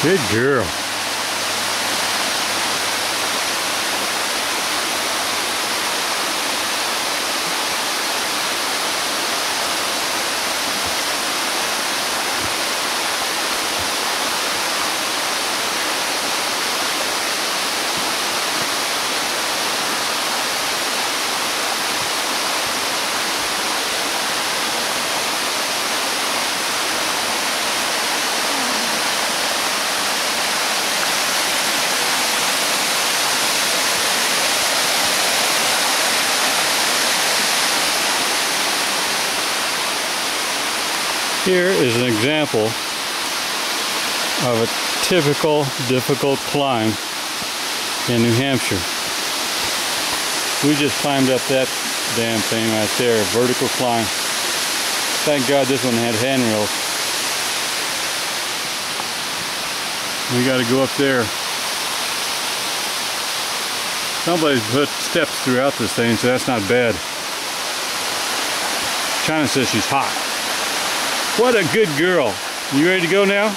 Good girl. Here is an example of a typical difficult climb in New Hampshire. We just climbed up that damn thing right there, a vertical climb. Thank God this one had handrails. We got to go up there. Somebody's put steps throughout this thing, so that's not bad. China says she's hot. What a good girl. You ready to go now?